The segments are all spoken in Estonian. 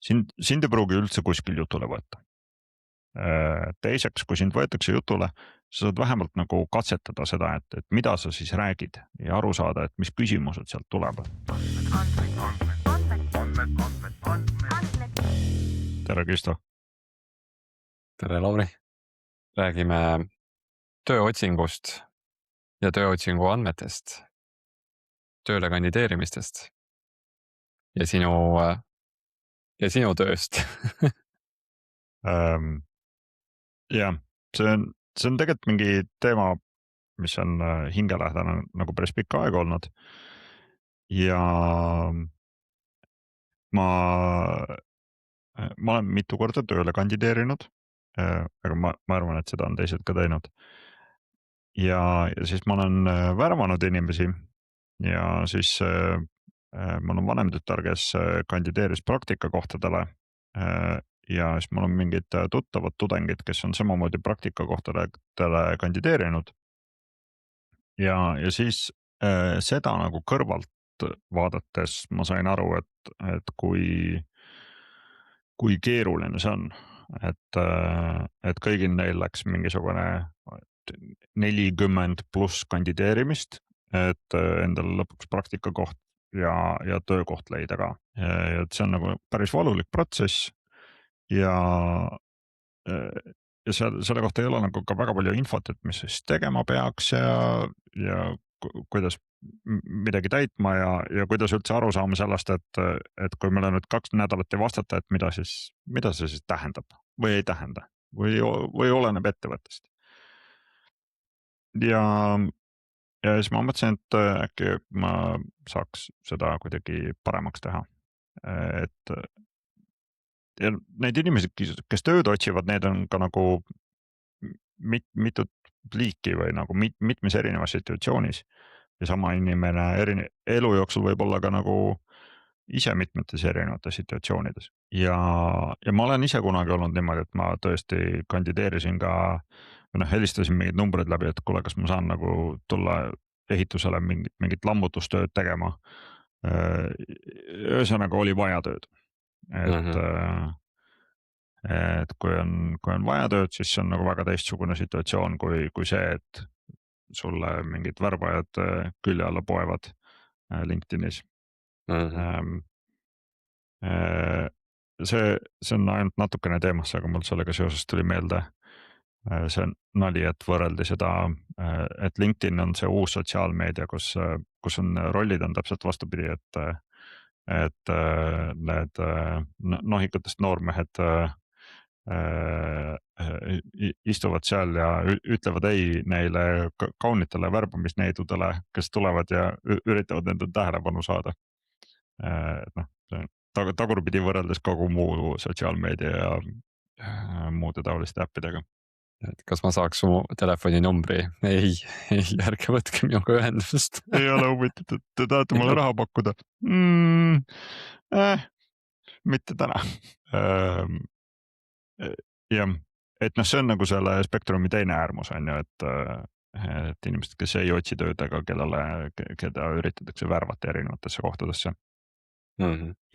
sind ei pruugi üldse kuskil jutule võtta. Teiseks, kui sind võetakse jutule, sa saad vähemalt nagu katsetada seda, et mida sa siis räägid ja aru saada, et mis küsimused sealt tulevad. Tere, Kristo. Tere, Lauri. Räägime tööotsingust ja tööotsingu andmetest, tööle kandideerimistest ja sinu tööst. Jah, see on tegelikult mingi teema, mis on hingelähedane nagu päris pikka aega olnud. Ja ma olen mitu korda tööle kandideerinud, aga ma arvan, et seda on teised ka teinud. Ja siis ma olen värvanud inimesi ja siis mul on vanem tütar, kes kandideeris praktikakohtadele. Ja siis mul on mingid tuttavad tudengid, kes on samamoodi praktikakohtadele kandideerinud. Ja siis seda nagu kõrvalt vaadates ma sain aru, et kui keeruline see on, et kõigil neil läks mingisugune 40+ kandideerimist, et endale lõpuks praktikakoht ja töökoht leida ka. Et see on nagu päris valulik protsess ja selle kohta ei ole nagu ka väga palju infot, et mis siis tegema peaks ja kuidas midagi täitma ja kuidas üldse aru saama sellest, et kui meile nüüd 2 nädalat ei vastata, et mida see siis tähendab või ei tähenda või oleneb ettevõttest. Ja siis ma mõtlesin, et äkki ma saaks seda kuidagi paremaks teha. Ja neid inimesi, kes tööd otsivad, need on ka nagu mitut liiki või nagu mitmes erinevas situatsioonis. Ja sama inimene elu jooksul võib olla ka nagu ise mitmetes erinevates situatsioonides. Ja ma olen ise kunagi olnud niimoodi, et ma tõesti kandideerisin ka, helistasin mingid numbrid läbi, et kuule, kas ma saan nagu tulla ehitusele mingit lammutustööd tegema. Ühesõnaga oli vaja tööd. Et kui on vaja tööd, siis see on nagu väga teistsugune situatsioon kui see, et sulle mingid värbajad külje alla poevad LinkedInis. See on ainult natukene teemasse, aga mul sellega seoses tuli meelde see nali, et võrreldi seda, et LinkedIn on see uus sotsiaalmeedia, kus on rollid on täpselt vastupidi, et need nohikutest noormehed istuvad seal ja ütlevad ei neile kaunitele värbamisneidudele, kes tulevad ja üritavad nende tähelepanu saada. Tagurpidi võrreldes kogu muu sotsiaalmeedia ja muude taoliste äppidega. Et kas ma saaks su telefoninumbri? Ei, ärge võtke minuga ühendust. Ei ole huvitatud, te tahate mulle raha pakkuda? Mitte täna. Jah, et see on nagu selle spektrumi teine äärmus on ju, et inimesed, kes ei otsi tööd, aga keda üritatakse värvata erinevatesse kohtadesse.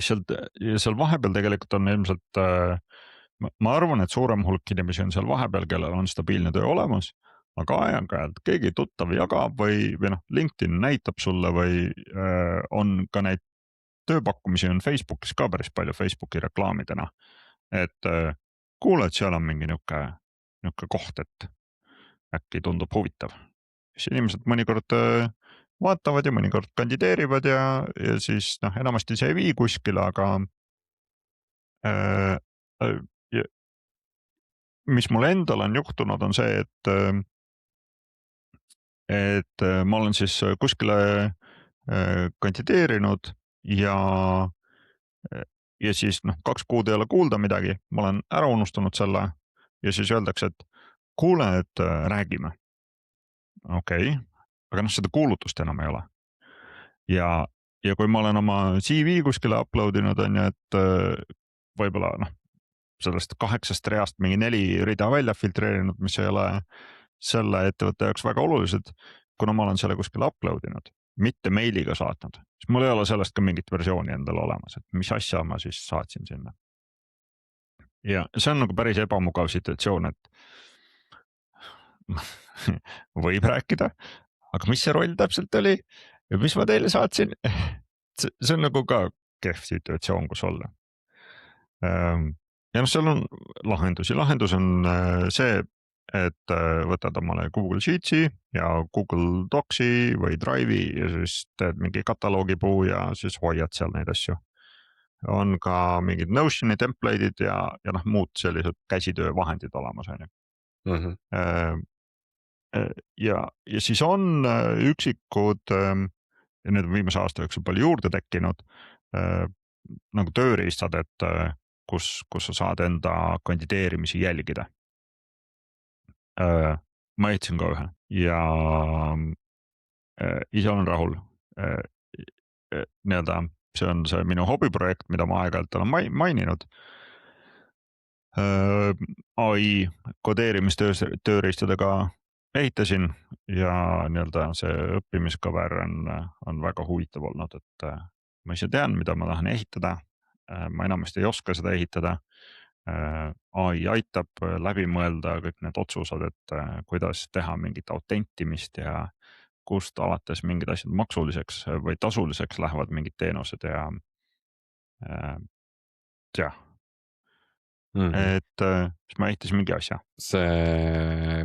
Seal vahepeal tegelikult on ilmselt, ma arvan, et suurem hulk inimesi on seal vahepeal, kellel on stabiilne töö olemas, aga aeg-ajalt keegi tuttav jagab või LinkedIn näitab sulle või on ka neid tööpakkumisi on Facebookis ka päris palju Facebooki reklaamidena, et kuule, et seal on mingi niuke koht, et äkki tundub huvitav. Siis inimesed mõnikord vaatavad ja mõnikord kandideerivad ja siis enamasti see ei vii kuskile, aga mis mul endal on juhtunud, on see, et ma olen siis kuskile kandideerinud ja siis 2 kuud ei ole kuulda midagi, ma olen ära unustanud selle ja siis öeldakse, et kuule, et räägime. Okei, aga seda kuulutust enam ei ole. Ja kui ma olen oma CV kuskile uploadinud on ju, et võib-olla sellest 8 reast mingi 4 rida välja filtreerinud, mis ei ole selle ettevõtte jaoks väga olulised, kuna ma olen selle kuskile uploadinud, mitte meiliga saatnud, siis mul ei ole sellest ka mingit versiooni endal olemas, et mis asja ma siis saatsin sinna. ja see on nagu päris ebamugav situatsioon, et võib rääkida, aga mis see roll täpselt oli ja mis ma teile saatsin? See on nagu ka kehv situatsioon, kus olla. Ja noh, seal on lahendusi, lahendus on see, et võtad omale Google Sheetsi ja Google Docsi või Drive'i ja siis teed mingi kataloogipuu ja siis hoiad seal neid asju. On ka mingid Notioni template'id ja noh, muud sellised käsitöövahendid olemas, on ju. Ja siis on üksikud ja need on viimase aasta jooksul palju juurde tekkinud nagu tööriistad, et kus sa saad enda kandideerimisi jälgida. Ma ehitasin ka ühe ja ise olen rahul. Nii-öelda see on see minu hobiprojekt, mida ma aeg-ajalt olen maininud. ai kodeerimistööriistadega ehitasin ja nii-öelda see õppimiskõver on väga huvitav olnud, et ma ise tean, mida ma tahan ehitada. Ma enamasti ei oska seda ehitada. ai aitab läbi mõelda kõik need otsused, et kuidas teha mingit autentimist ja kust alates mingid asjad maksuliseks või tasuliseks lähevad mingid teenused ja jah. Et siis ma ehitasin mingi asja. see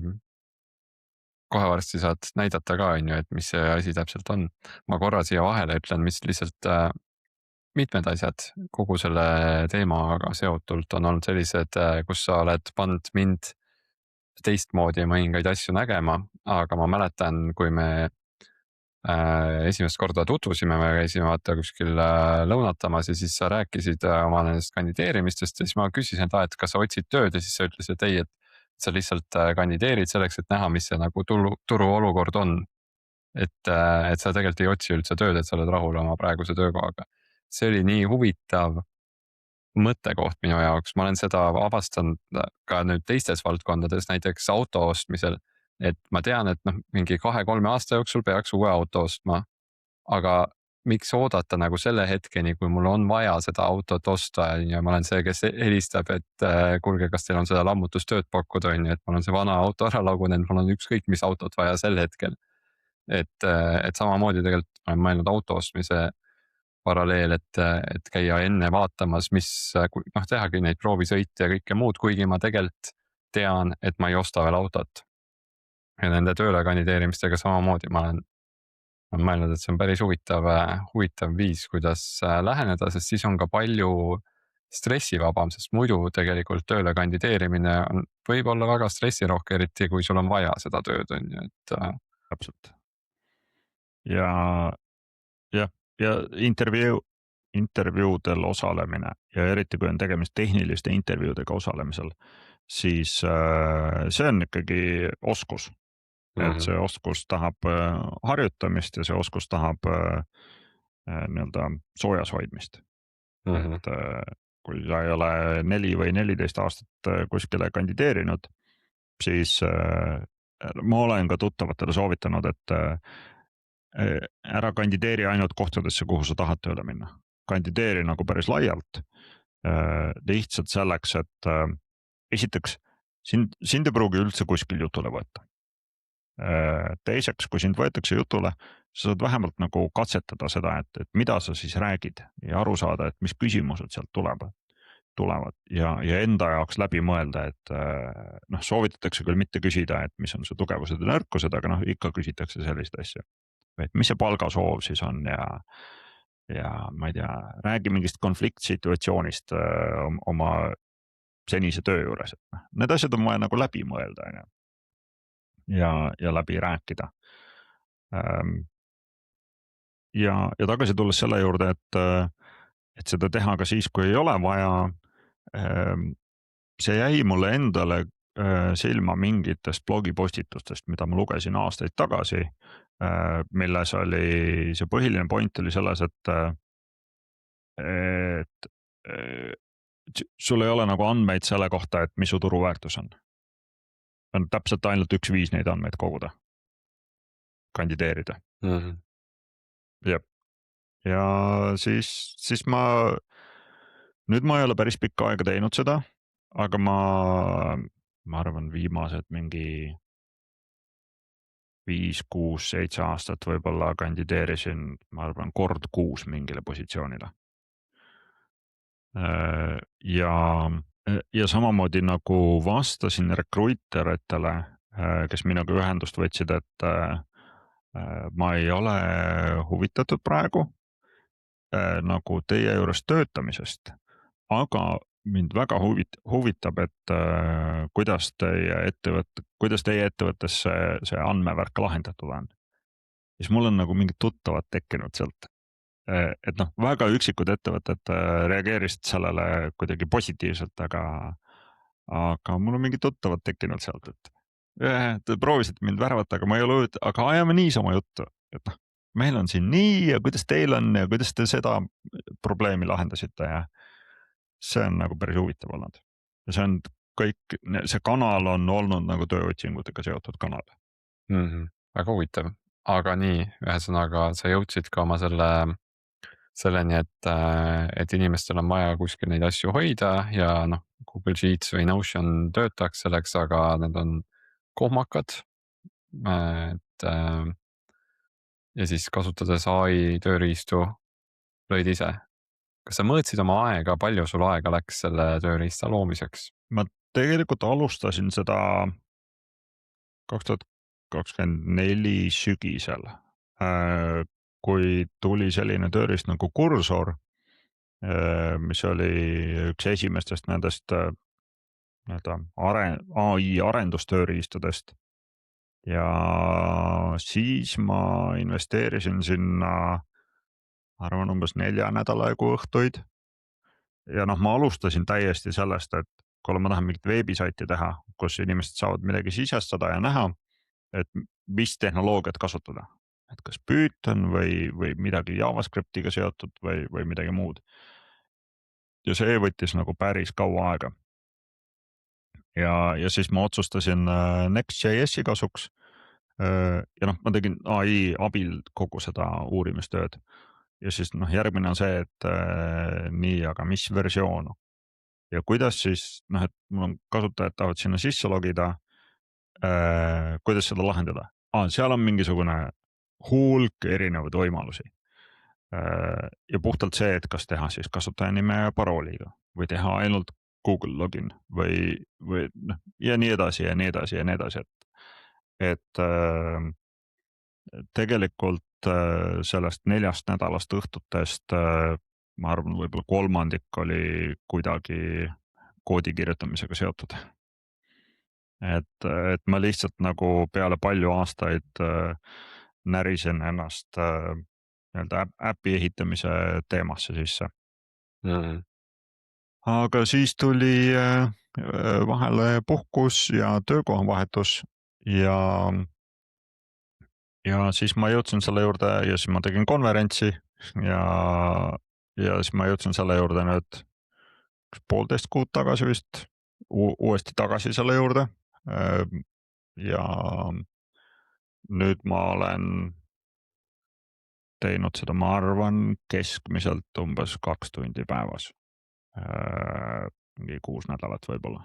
kohe varsti saad näidata ka, on ju, et mis see asi täpselt on. Ma korra siia vahele ütlen, mis lihtsalt mitmed asjad kogu selle teemaga seotult on olnud sellised, kus sa oled pannud mind teistmoodi mõningaid asju nägema, aga ma mäletan, kui me esimest korda tutvusime, me käisime vaata kuskil lõunatamas ja siis sa rääkisid oma nendest kandideerimistest ja siis ma küsisin, et kas sa otsid tööd ja siis sa ütlesid, et ei, et sa lihtsalt kandideerid selleks, et näha, mis see nagu turu olukord on. Et sa tegelikult ei otsi üldse tööd, et sa oled rahul oma praeguse töökohaga. See oli nii huvitav mõttekoht minu jaoks, ma olen seda avastanud ka nüüd teistes valdkondades, näiteks auto ostmisel. Et ma tean, et noh, mingi 2-3 aasta jooksul peaks uue auto ostma, aga miks oodata nagu selle hetkeni, kui mul on vaja seda autot osta ja ma olen see, kes helistab, et kuulge, kas teil on seda lammutustööd pakkuda, on ju, et mul on see vana auto ära lagunenud, mul on ükskõik mis autot vaja sel hetkel. Et samamoodi tegelikult olen mõelnud auto ostmise paralleel, et käia enne vaatamas, mis noh, tehagi neid proovisõite ja kõike muud, kuigi ma tegelikult tean, et ma ei osta veel autot. Ja nende tööle kandideerimistega samamoodi ma olen mõelnud, et see on päris huvitav viis, kuidas läheneda, sest siis on ka palju stressivabam, sest muidu tegelikult tööle kandideerimine on võib-olla väga stressirohke, eriti kui sul on vaja seda tööd, on ju, et. Täpselt. Ja intervjuudel osalemine ja eriti kui on tegemist tehniliste intervjuudega osalemisel, siis see on ikkagi oskus. Et see oskus tahab harjutamist ja see oskus tahab nii-öelda soojas hoidmist. Et kui sa ei ole 4 või 14 aastat kuskile kandideerinud, siis ma olen ka tuttavatele soovitanud, et ära kandideeri ainult kohtadesse, kuhu sa tahad tööle minna. Kandideeri nagu päris laialt. Lihtsalt selleks, et esiteks sind ei pruugi üldse kuskil jutule võtta. Teiseks, kui sind võetakse jutule, sa saad vähemalt nagu katsetada seda, et mida sa siis räägid ja aru saada, et mis küsimused sealt tulevad ja enda jaoks läbi mõelda, et noh, soovitatakse küll mitte küsida, et mis on su tugevused ja nõrkused, aga noh, ikka küsitakse selliseid asju. Et mis see palgasoov siis on ja ma ei tea, räägi mingist konfliktsituatsioonist oma senise töö juures, et noh, need asjad on vaja nagu läbi mõelda, on ju. Ja läbi rääkida. Ja tagasi tulles selle juurde, et seda teha ka siis, kui ei ole vaja. See jäi mulle endale silma mingitest blogipostitustest, mida ma lugesin aastaid tagasi, milles oli see põhiline point oli selles, et sul ei ole nagu andmeid selle kohta, et mis su turuväärtus on. On täpselt ainult üks viis neid andmeid koguda. Kandideerida. Jep. Ja siis nüüd ma ei ole päris pikka aega teinud seda, aga ma arvan, viimased mingi 5, 6, 7 aastat võib-olla kandideerisin, ma arvan, kord kuus mingile positsioonile. Ja samamoodi nagu vastasin recruiter-itele, kes minuga ühendust võtsid, et ma ei ole huvitatud praegu nagu teie juures töötamisest, aga mind väga huvitab, et kuidas teie ettevõttes see andmevärk lahendatud on. siis mul on nagu mingid tuttavad tekkinud sealt. Et noh, väga üksikud ettevõtted reageerisid sellele kuidagi positiivselt, aga mul on mingid tuttavad tekkinud sealt, et te proovisite mind värvata, aga ma ei ole huvitatud, aga ajame niisama juttu, et noh, meil on siin nii ja kuidas teil on ja kuidas te seda probleemi lahendasite ja see on nagu päris huvitav olnud. Ja see on kõik, see kanal on olnud nagu tööotsingutega seotud kanal. Väga huvitav, aga nii, ühesõnaga sa jõudsid ka oma selleni, et inimestel on vaja kuskil neid asju hoida ja noh, Google Sheets või Notion töötaks selleks, aga need on kohmakad. et ja siis kasutades ai tööriistu lõid ise. Kas sa mõõtsid oma aega, palju sul aega läks selle tööriista loomiseks? Ma tegelikult alustasin seda 2024 sügisel, kui tuli selline tööriist nagu Cursor, mis oli üks esimestest nendest nii-öelda ai arendustööriistadest. Ja siis ma investeerisin sinna, ma arvan, umbes 4 nädala jagu õhtuid. Ja noh, ma alustasin täiesti sellest, et kuule, ma tahan mingit veebisaiti teha, kus inimesed saavad midagi sisestada ja näha, et mis tehnoloogiat kasutada. Et kas Python või midagi JavaScriptiga seotud või midagi muud. Ja see võttis nagu päris kaua aega. Ja siis ma otsustasin Next.js-i kasuks. Ja noh, ma tegin ai abil kogu seda uurimistööd. Ja siis noh, järgmine on see, et nii, aga mis versioon? Ja kuidas siis, noh, et mul on kasutajad tahavad sinna sisse logida. Kuidas seda lahendada? Seal on mingisugune hulk erinevaid võimalusi. Ja puhtalt see, et kas teha siis kasutajanime ja parooliga või teha ainult Google login või noh, ja nii edasi ja nii edasi ja nii edasi, et tegelikult sellest 4 nädalast õhtutest ma arvan, võib-olla kolmandik oli kuidagi koodi kirjutamisega seotud. Et ma lihtsalt nagu peale palju aastaid närisin ennast nii-öelda äpi ehitamise teemasse sisse. Aga siis tuli vahele puhkus ja töökohavahetus ja siis ma jõudsin selle juurde ja siis ma tegin konverentsi ja siis ma jõudsin selle juurde nüüd 1,5 kuud tagasi vist uuesti tagasi selle juurde. Ja nüüd ma olen teinud seda, ma arvan, keskmiselt umbes 2 tundi päevas. Mingi 6 nädalat võib-olla.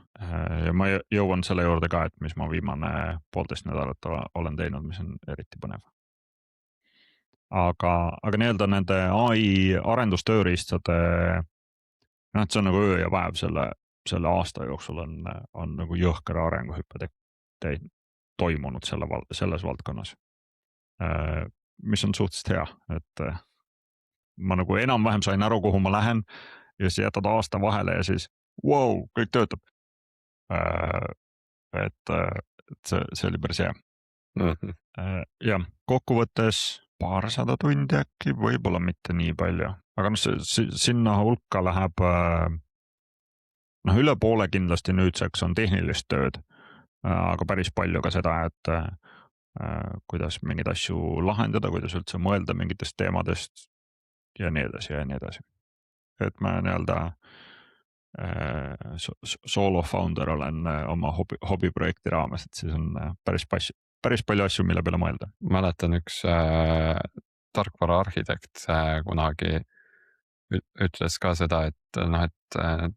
Ja ma jõuan selle juurde ka, et mis ma viimane 1,5 nädalat olen teinud, mis on eriti põnev. Aga nii-öelda nende ai arendustööriistade, noh, et see on nagu öö ja päev selle aasta jooksul on nagu jõhker arenguhüppe toimunud selles valdkonnas. Mis on suhteliselt hea, et ma nagu enam-vähem sain aru, kuhu ma lähen ja siis jätad aasta vahele ja siis wow, kõik töötab. Et see oli päris hea. Jah, kokkuvõttes paarsada tundi äkki, võib-olla mitte nii palju, aga noh, sinna hulka läheb noh, üle poole kindlasti nüüdseks on tehnilist tööd, aga päris palju ka seda, et kuidas mingeid asju lahendada, kuidas üldse mõelda mingitest teemadest ja nii edasi ja nii edasi. Et ma nii-öelda solo founder olen oma hobiprojekti raames, et siis on päris palju asju, mille peale mõelda. Mäletan üks tarkvara arhitekt kunagi ütles ka seda, et noh, et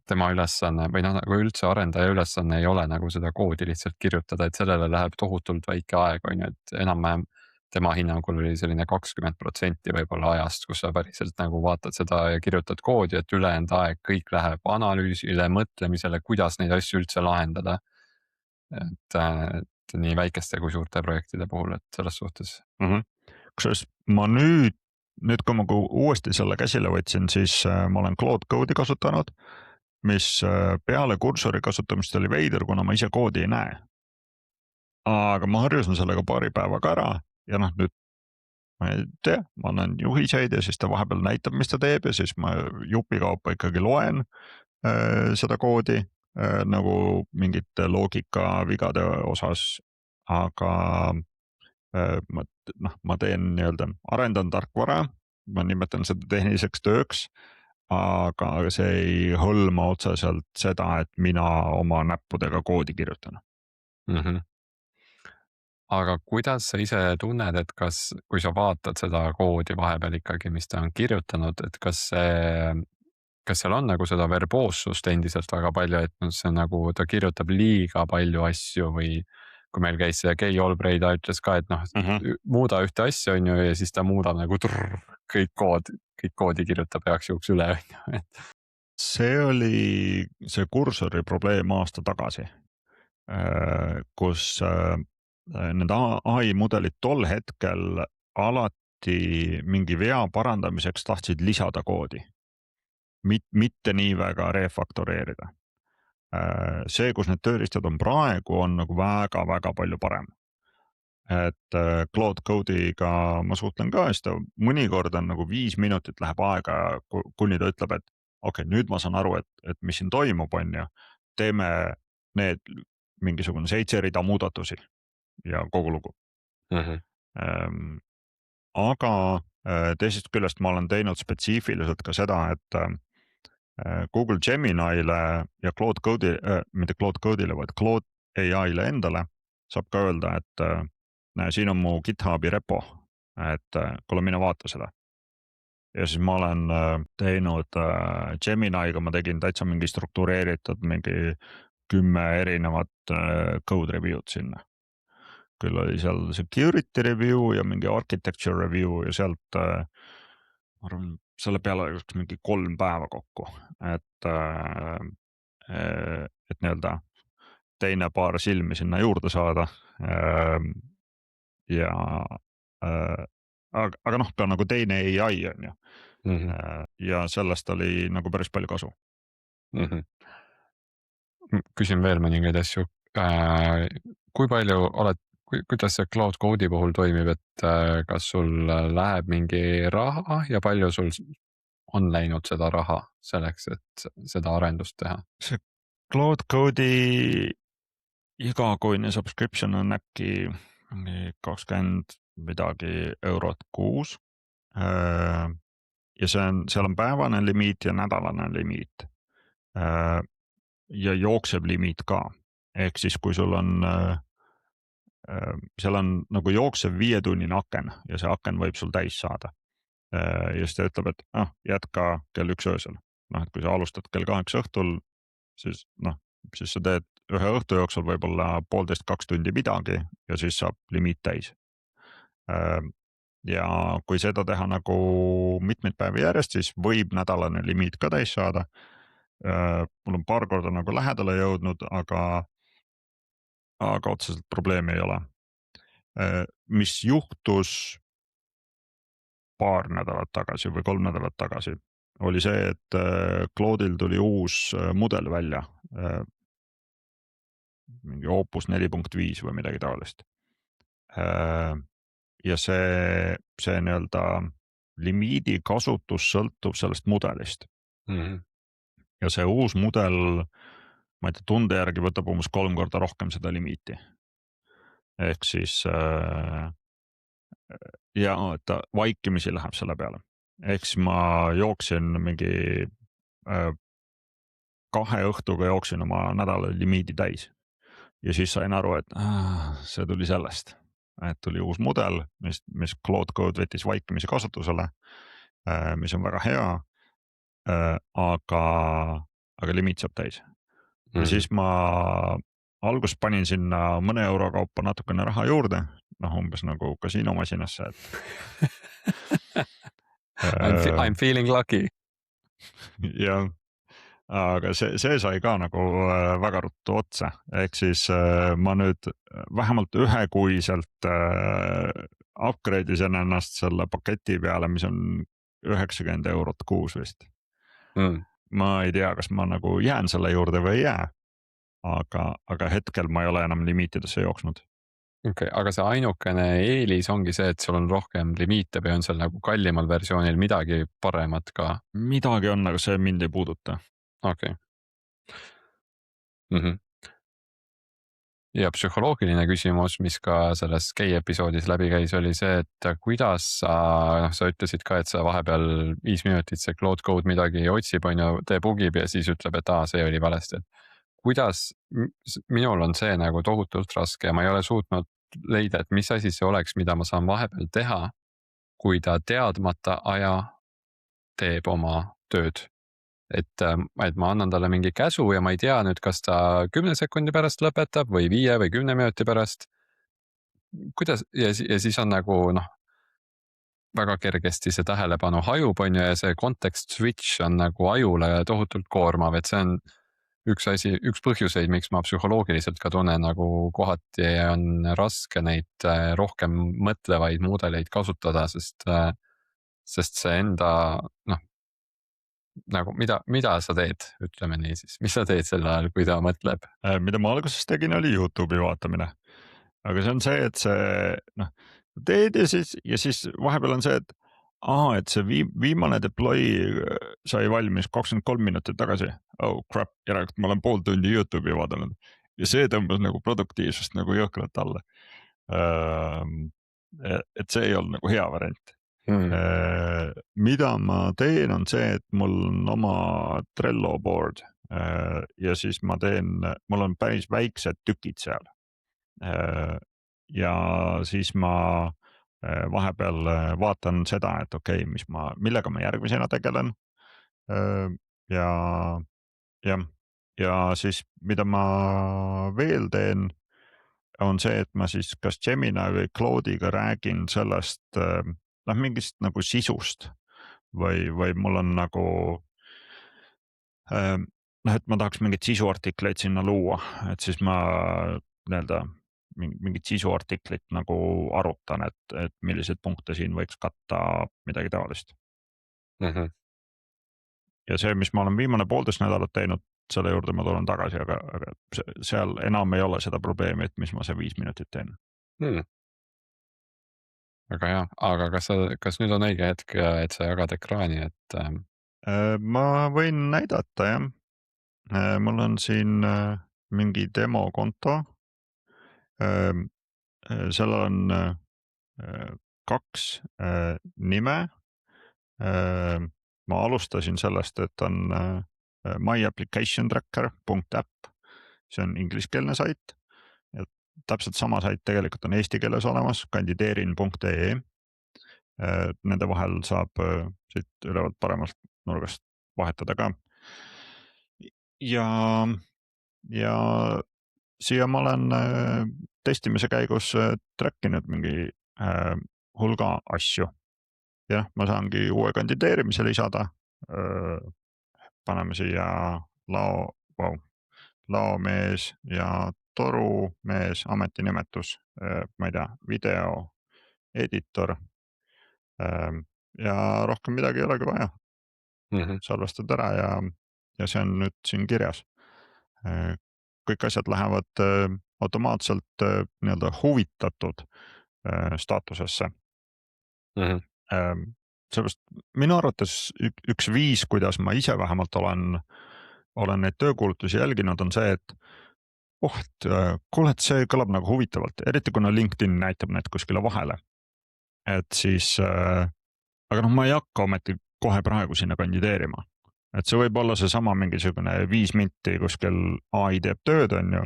tema ülesanne või noh, nagu üldse arendaja ülesanne ei ole nagu seda koodi lihtsalt kirjutada, et sellele läheb tohutult väike aeg, on ju, et enam-vähem tema hinnangul oli selline 20% võib-olla ajast, kus sa päriselt nagu vaatad seda ja kirjutad koodi, et ülejäänud aeg kõik läheb analüüsile, mõtlemisele, kuidas neid asju üldse lahendada. et nii väikeste kui suurte projektide puhul, et selles suhtes. Kusjuures ma nüüd kui ma uuesti selle käsile võtsin, siis ma olen Claude Code'i kasutanud, mis peale kursori kasutamist oli veider, kuna ma ise koodi ei näe. Aga ma harjusin sellega paari päevaga ära ja noh, nüüd ma ei tea, ma annan juhiseid ja siis ta vahepeal näitab, mis ta teeb ja siis ma jupikaupa ikkagi loen seda koodi nagu mingite loogikavigade osas, aga ma teen nii-öelda, arendan tarkvara, ma nimetan seda tehniliseks tööks, aga see ei hõlma otseselt seda, et mina oma näppudega koodi kirjutan. Aga kuidas sa ise tunned, et kui sa vaatad seda koodi vahepeal ikkagi, mis ta on kirjutanud, et kas seal on nagu seda verboossust endiselt väga palju, et noh, see on nagu ta kirjutab liiga palju asju või kui meil käis see Kei Olbrei, ta ütles ka, et noh, muuda ühte asja, on ju, ja siis ta muudab nagu kõik koodi kirjutab igaks juhuks üle, on ju. See oli see kursori probleem aasta tagasi, kus need ai mudelid tol hetkel alati mingi vea parandamiseks tahtsid lisada koodi, mitte nii väga refaktoreerida. See, kus need tööriistad on praegu, on nagu väga-väga palju parem. Et Claude Code'iga ma suhtlen ka, siis ta mõnikord on nagu 5 minutit läheb aega, kuni ta ütleb, et okei, nüüd ma saan aru, et mis siin toimub, on ju. Teeme need mingisugune 7 rida muudatusi ja kogu lugu. Aga teisest küljest ma olen teinud spetsiifiliselt ka seda, et Google Gemini'le ja Claude Code'i, mitte Claude Code'ile, vaid Claude AI'le endale saab ka öelda, et näe, siin on mu GitHubi repo, et kuule, mine vaata seda. Ja siis ma olen teinud Gemini'ga, ma tegin täitsa mingi struktureeritud mingi 10 erinevat code review'd sinna. Küll oli seal security review ja mingi architecture review ja sealt ma arvan, selle peale oleks mingi 3 päeva kokku, et nii-öelda teine paar silmi sinna juurde saada. Ja aga noh, ka nagu teine ai, on ju. Ja sellest oli nagu päris palju kasu. Küsin veel mõningaid asju. Kui palju kuidas see Claude Code'i puhul toimib, et kas sul läheb mingi raha ja palju sul on läinud seda raha selleks, et seda arendust teha? See Claude Code'i igakuine subscription on äkki 20 midagi eurot kuus. Ja seal on päevane limiit ja nädalane limiit. Ja jooksev limiit ka. Ehk siis, kui sul on, seal on nagu jooksev 5-tunnine aken ja see aken võib sul täis saada. Ja siis ta ütleb, et jätka kell 1 öösel. Et kui sa alustad kell 8 õhtul, siis sa teed ühe õhtu jooksul võib-olla 1,5–2 tundi midagi ja siis saab limiit täis. Ja kui seda teha nagu mitmeid päevi järjest, siis võib nädalane limiit ka täis saada. Mul on paar korda nagu lähedale jõudnud, aga otseselt probleemi ei ole. Mis juhtus paar nädalat tagasi või 3 nädalat tagasi, oli see, et Claude'il tuli uus mudel välja, mingi Opus 4.5 või midagi taolist. Ja see nii-öelda limiidi kasutus sõltub sellest mudelist. Ja see uus mudel, ma ei tea, tunde järgi võtab umbes 3 korda rohkem seda limiiti. Ehk siis ja ta vaikimisi läheb selle peale. Ehk siis ma jooksin mingi 2 õhtuga jooksin oma nädala limiidi täis. Ja siis sain aru, et see tuli sellest. Et tuli uus mudel, mis Claude Code võttis vaikimisi kasutusele, mis on väga hea. aga limiit saab täis ja siis ma alguses panin sinna mõne euro kaupa natukene raha juurde, noh umbes nagu kasiinomasinasse, I'm feeling lucky. jah, aga see sai ka nagu väga ruttu otsa, ehk siis ma nüüd vähemalt ühekuiselt upgrade isin ennast selle paketi peale, mis on 90 eurot kuus vist. Ma ei tea, kas ma nagu jään selle juurde või ei jää, aga hetkel ma ei ole enam limiitidesse jooksnud. Okay, aga see ainukene eelis ongi see, et sul on rohkem limiite või on seal nagu kallimal versioonil midagi paremat ka? Midagi on, aga see mind ei puuduta. Okay. Ja psühholoogiline küsimus, mis ka selles Kei episoodis läbi käis, oli see, et kuidas sa ütlesid ka, et sa vahepeal 5 minutit see Cloud Code midagi otsib, on ju, debugib ja siis ütleb, et see oli valesti. Kuidas minul on see nagu tohutult raske ja ma ei ole suutnud leida, et mis asi see oleks, mida ma saan vahepeal teha, kui ta teadmata aja teeb oma tööd. Et ma annan talle mingi käsu ja ma ei tea nüüd, kas ta 10 sekundi pärast lõpetab või 5 või 10 minuti pärast. Kuidas ja siis on nagu väga kergesti see tähelepanu hajub, on ju, ja see context switch on nagu ajule tohutult koormav, et see on üks põhjuseid, miks ma psühholoogiliselt ka tunnen nagu kohati on raske neid rohkem mõtlevaid mudeleid kasutada, sest see enda nagu mida sa teed, ütleme nii siis, mis sa teed sel ajal, kui ta mõtleb? Mida ma alguses tegin, oli YouTube'i vaatamine, aga see on see, et see teed ja siis vahepeal on see, et see viimane deploy sai valmis 23 minutit tagasi. Oh crap, järelikult ma olen pool tundi YouTube'i vaadanud ja see tõmbas nagu produktiivsust nagu jõhkralt alla. Et see ei olnud nagu hea variant. Mida ma teen, on see, et mul on oma Trello board ja siis mul on päris väiksed tükid seal. Ja siis ma vahepeal vaatan seda, et okei, millega ma järgmisena tegelen. Ja siis mida ma veel teen, on see, et ma siis kas Gemini või Claude'iga räägin sellest mingist nagu sisust või mul on nagu et ma tahaks mingeid sisuartikleid sinna luua, et siis ma mingit sisuartiklit nagu arutan, et milliseid punkte siin võiks katta, midagi taolist. Ja see, mis ma olen viimane 1,5 nädalat teinud, selle juurde ma tulen tagasi, aga seal enam ei ole seda probleemi, et mis ma see 5 minutit teen. Väga hea, aga kas nüüd on õige hetk, et sa jagad ekraani, et? Ma võin näidata, jah. Mul on siin mingi demokonto. Seal on 2 nime. Ma alustasin sellest, et on myapplicationtracker.app. See on ingliskeelne sait. Ja täpselt sama sait tegelikult on eesti keeles olemas, kandideerin.ee. Nende vahel saab siit ülevalt paremalt nurgast vahetada ka. Ja siia ma olen testimise käigus trackinud mingi hulga asju. Jah, ma saangi uue kandideerimise lisada. Paneme siia laomees ja torumees, ametinimetus, ma ei tea, video editor. Ja rohkem midagi ei olegi vaja. Salvestad ära ja see on nüüd siin kirjas. Kõik asjad lähevad automaatselt nii-öelda huvitatud staatusesse. Sellepärast minu arvates üks viis, kuidas ma ise vähemalt olen neid töökuulutusi jälginud, on see, et kuule, et see kõlab nagu huvitavalt, eriti kuna LinkedIn näitab need kuskile vahele. Et siis, aga ma ei hakka ometi kohe praegu sinna kandideerima. Et see võib olla seesama mingisugune 5 minti kuskil AI teeb tööd, on ju,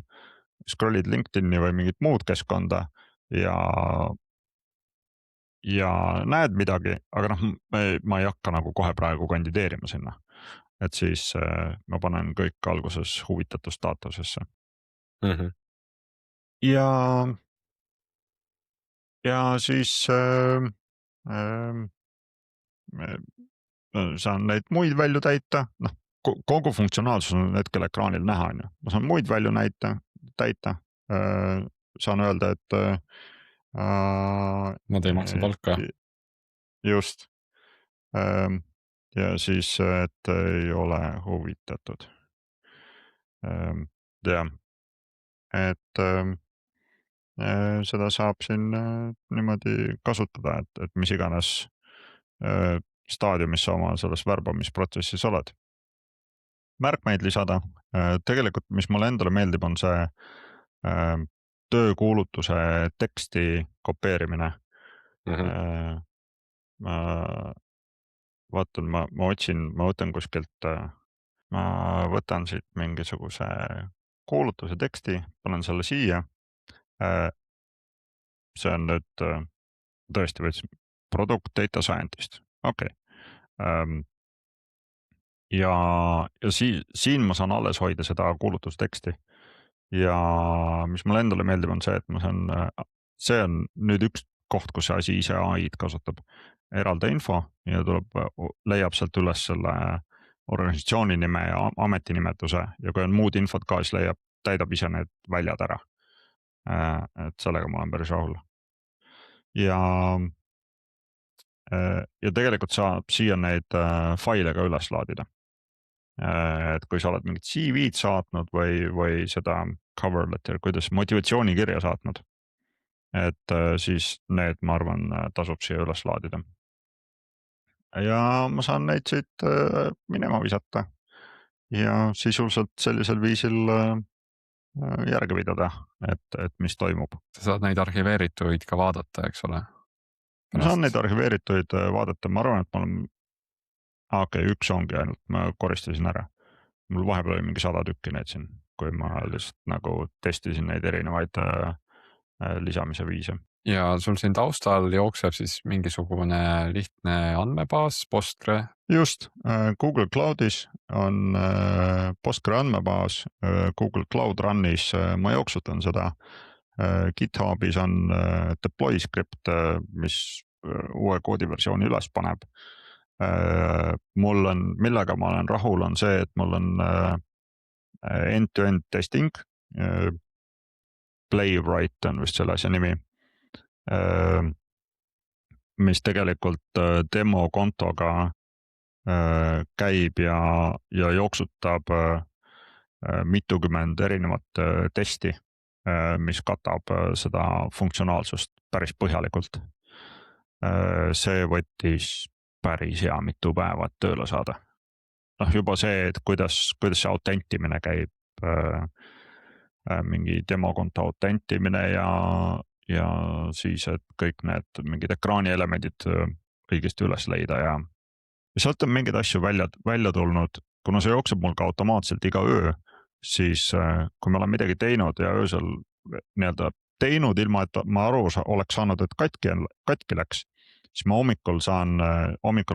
scrollid LinkedIni või mingit muud keskkonda ja näed midagi, aga ma ei hakka nagu kohe praegu kandideerima sinna. et siis ma panen kõik alguses huvitatud staatusesse ja siis saan neid muid välju täita, noh kogu funktsionaalsus on hetkel ekraanil näha, on ju, ma saan muid välju täita, saan öelda, et Nad ei maksa palka. just. Ja siis, et ei ole huvitatud. Jah, et seda saab siin niimoodi kasutada, et mis iganes staadiumis sa oma selles värbamisprotsessis oled. Märkmeid lisada, tegelikult mis mulle endale meeldib, on see töökuulutuse teksti kopeerimine. Ma vaatan, ma võtan kuskilt, ma võtan siit mingisuguse kuulutuse teksti, panen selle siia. See on nüüd tõesti võtsin product data scientist, okei. Ja siin ma saan alles hoida seda kuulutusteksti ja mis mulle endale meeldib, on see, et ma saan, see on nüüd üks koht, kus see asi ise AI-d kasutab. Eralda info ja leiab sealt üles selle organisatsiooni nime ja ametinimetuse ja kui on muud infot ka, siis täidab ise need väljad ära. Et sellega ma olen päris rahul. Ja tegelikult saab siia neid faile ka üles laadida. Et kui sa oled mingit CV-d saatnud või seda cover letter, kuidas motivatsioonikirja saatnud, et siis need, ma arvan, tasub siia üles laadida. Ja ma saan neid siit minema visata ja sisuliselt sellisel viisil järge pidada, et mis toimub. Sa saad neid arhiveerituid ka vaadata, eks ole? Ma saan neid arhiveerituid vaadata, ma arvan, et ma olen üks ongi ainult, ma koristasin ära. Mul vahepeal oli mingi 100 tükki neid siin, kui ma lihtsalt nagu testisin neid erinevaid lisamise viise. Ja sul siin taustal jookseb siis mingisugune lihtne andmebaas, Postgre? Just, Google Cloudis on Postgre andmebaas, Google Cloud Runis ma jooksutan seda. GitHubis on deploy script, mis uue koodiversiooni üles paneb. Millega ma olen rahul, on see, et mul on end-to-end testing, Playwright on vist selle asja nimi, mis tegelikult demo kontoga käib ja jooksutab mitukümmend erinevat testi, mis katab seda funktsionaalsust päris põhjalikult. See võttis päris hea mitu päeva, et tööle saada. Noh, juba see, et kuidas see autentimine käib, mingi demokonto autentimine ja siis, et kõik need mingid ekraani elemendid õigesti üles leida ja sealt on mingeid asju välja tulnud, kuna see jookseb mul ka automaatselt iga öö, siis kui ma olen midagi teinud ja öösel nii-öelda teinud ilma, et ma aru oleks saanud, et katki läks, siis ma hommikul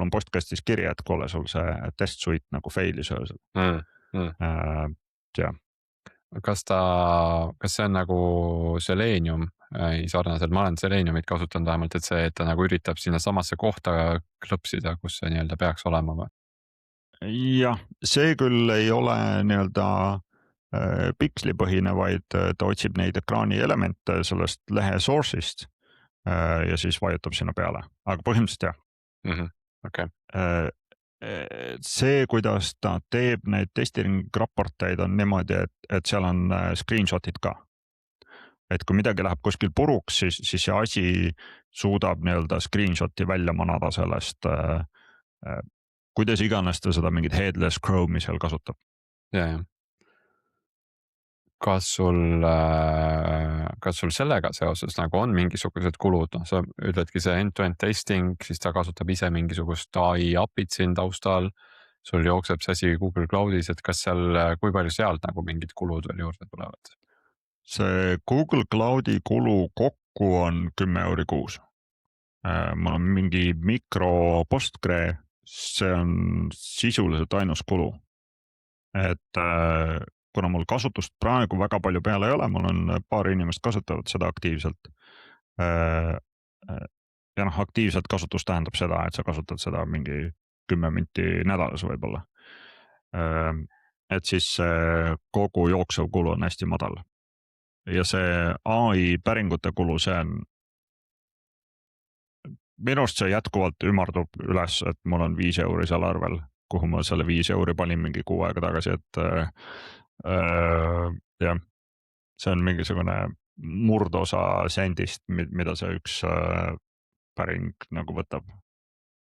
on postkastis kirja, et kuule, sul see test suite nagu failis öösel. Jah. Kas see on nagu Selenium sarnaselt, ma olen Seleniumit kasutanud vähemalt, et ta nagu üritab sinna samasse kohta klõpsida, kus see nii-öelda peaks olema või? Jah, see küll ei ole nii-öelda pikslipõhine, vaid ta otsib neid ekraani elemente sellest lehe source'ist ja siis vajutab sinna peale, aga põhimõtteliselt jah. Okay. See, kuidas ta teeb neid testing raporteid, on niimoodi, et seal on screenshot'id ka. Et kui midagi läheb kuskil puruks, siis see asi suudab nii-öelda screenshot'i välja manada sellest, kuidas iganes ta seda mingit headless Chrome'i seal kasutab. Ja. Kas sul sellega seoses nagu on mingisugused kulud, sa ütledki see end-to-end testing, siis ta kasutab ise mingisugust AI API-t siin taustal, sul jookseb see asi Google Cloudis, et kas seal, kui palju sealt nagu mingid kulud veel juurde tulevad? See Google Cloudi kulu kokku on 10 € kuus. Mul on mingi mikro Postgre see on sisuliselt ainus kulu. Et kuna mul kasutust praegu väga palju peale ei ole, mul on paar inimest kasutavad seda aktiivselt. Ja noh, aktiivselt kasutus tähendab seda, et sa kasutad seda mingi 10 minti nädalas võib-olla. Et siis kogu jooksev kulu on hästi madal. Ja see AI päringute kulu, see on minu arust see jätkuvalt ümardub üles, et mul on 5 euri seal arvel, kuhu ma selle 5 euri panin mingi 6 aega tagasi, et jah, see on mingisugune murdosa sendist, mida see üks päring nagu võtab.